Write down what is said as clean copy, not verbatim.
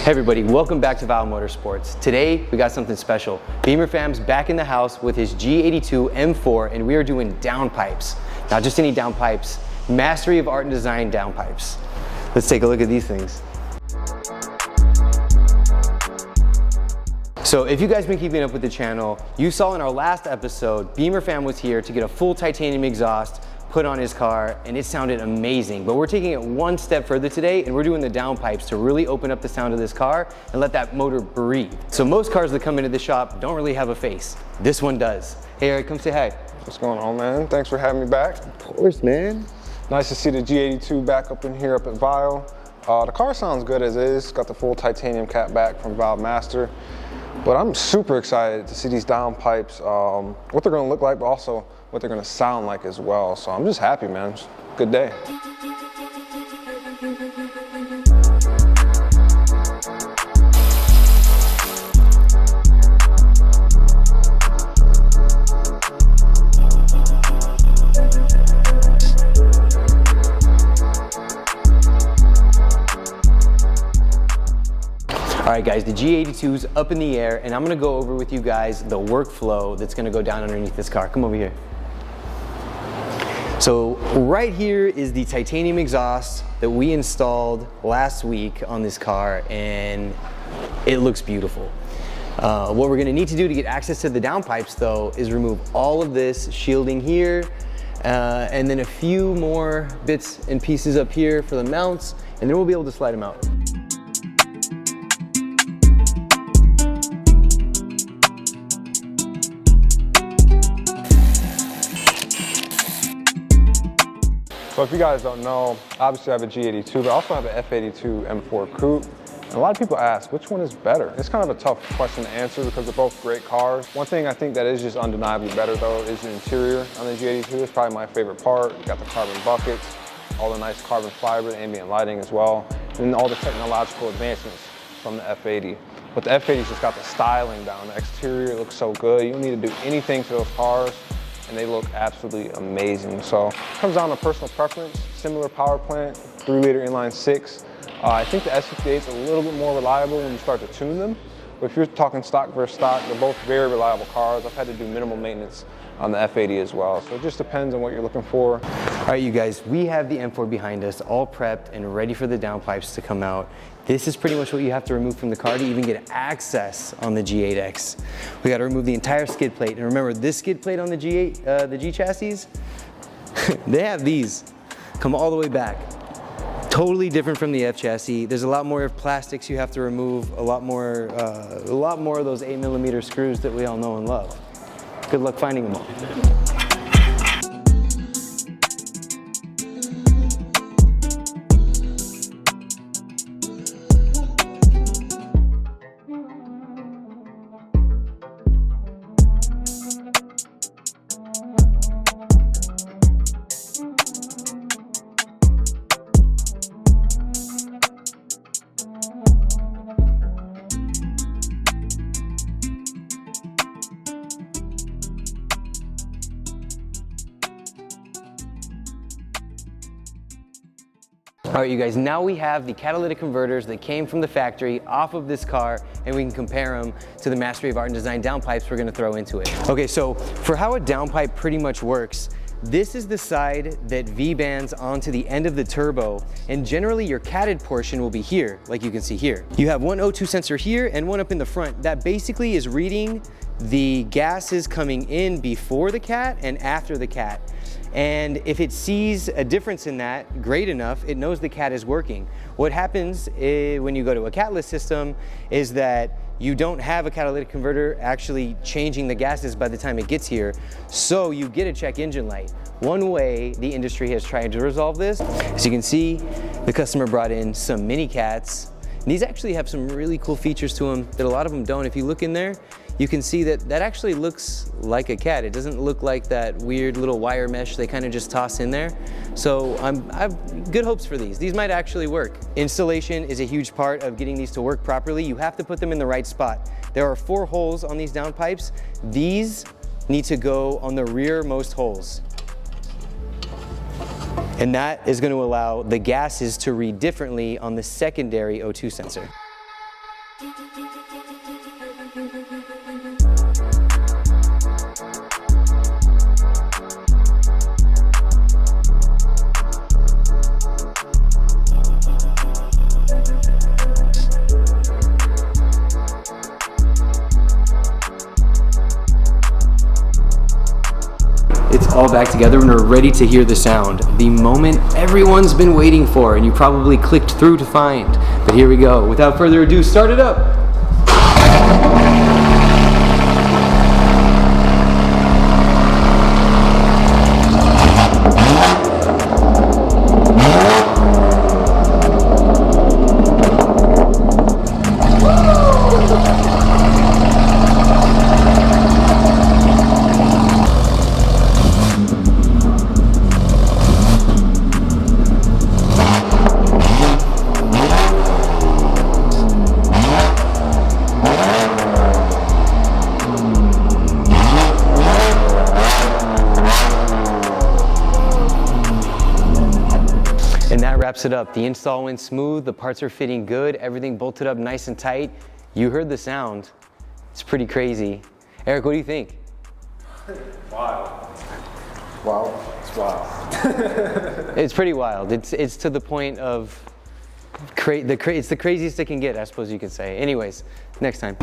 Hey everybody, welcome back to Motorsports. Today we got something special. Beamer Fam's back in the house with his G82 M4 and we are doing downpipes. Not just any downpipes, mastery of art and design downpipes. Let's take a look at these things. So if you guys been keeping up with the channel, you saw in our last episode, Beamer Fam was here to get a full titanium exhaust put on his car and it sounded amazing. But we're taking it one step further today and we're doing the downpipes to really open up the sound of this car and let that motor breathe. So most cars that come into the shop don't really have a face. This one does. Hey Eric, come say hi. What's going on, man? Thanks for having me back. Of course, man. Nice to see the G82 back up in here up at Vile. The car sounds good as is. Got the full titanium cap back from Valve Master. But I'm super excited to see these downpipes, what they're gonna look like, but also what they're gonna sound like as well. So I'm just happy, man. It's a good day. All right guys, the G82's up in the air and I'm gonna go over with you guys the workflow that's gonna go down underneath this car. Come over here. So right here is the titanium exhaust that we installed last week on this car and it looks beautiful. What we're gonna need to do to get access to the downpipes though is remove all of this shielding here and then a few more bits and pieces up here for the mounts and then we'll be able to slide them out. So if you guys don't know, obviously I have a G82, but I also have an F82 M4 Coupe. And a lot of people ask, which one is better? It's kind of a tough question to answer because they're both great cars. One thing I think that is just undeniably better though is the interior on the G82. It's probably my favorite part. You got the carbon buckets, all the nice carbon fiber, ambient lighting as well, and then all the technological advancements from the F80. But the F80's just got the styling down. The exterior looks so good. You don't need to do anything to those cars, and they look absolutely amazing. So it comes down to personal preference, similar power plant, 3-liter inline 6. I think the s58s is a little bit more reliable when you start to tune them. But if you're talking stock versus stock, they're both very reliable cars. I've had to do minimal maintenance on the F80 as well. So it just depends on what you're looking for. All right, you guys, we have the M4 behind us, all prepped and ready for the downpipes to come out. This is pretty much what you have to remove from the car to even get access on the G8X. We got to remove the entire skid plate. And remember, this skid plate on the G8, the G chassis, they have these come all the way back. Totally different from the F chassis. There's a lot more plastics you have to remove, a lot more of those 8mm screws that we all know and love. Good luck finding them all. All right, you guys, now we have the catalytic converters that came from the factory off of this car and we can compare them to the mastery of art and design downpipes we're gonna throw into it. Okay, so for how a downpipe pretty much works, this is the side that V-bands onto the end of the turbo, and generally your catted portion will be here, like you can see here. You have one O2 sensor here and one up in the front. That basically is reading the gases coming in before the cat and after the cat. And if it sees a difference in that, great enough, it knows the cat is working. What happens when you go to a catless system is that you don't have a catalytic converter actually changing the gases by the time it gets here, so you get a check engine light. One way the industry has tried to resolve this, as you can see, the customer brought in some mini cats. And these actually have some really cool features to them that a lot of them don't. If you look in there, you can see that that actually looks like a cat. It doesn't look like that weird little wire mesh they kind of just toss in there. So I have good hopes for these. These might actually work. Installation is a huge part of getting these to work properly. You have to put them in the right spot. There are 4 holes on these downpipes. These need to go on the rearmost holes. And that is going to allow the gases to read differently on the secondary O2 sensor. It's all back together and we're ready to hear the sound. The moment everyone's been waiting for and you probably clicked through to find. But here we go. Without further ado, start it up. And that wraps it up. The install went smooth, the parts are fitting good, everything bolted up nice and tight. You heard the sound. It's pretty crazy. Eric, what do you think? Wild. Wow, it's wild. It's pretty wild. It's to the point of, it's the craziest it can get, I suppose you could say. Anyways, next time.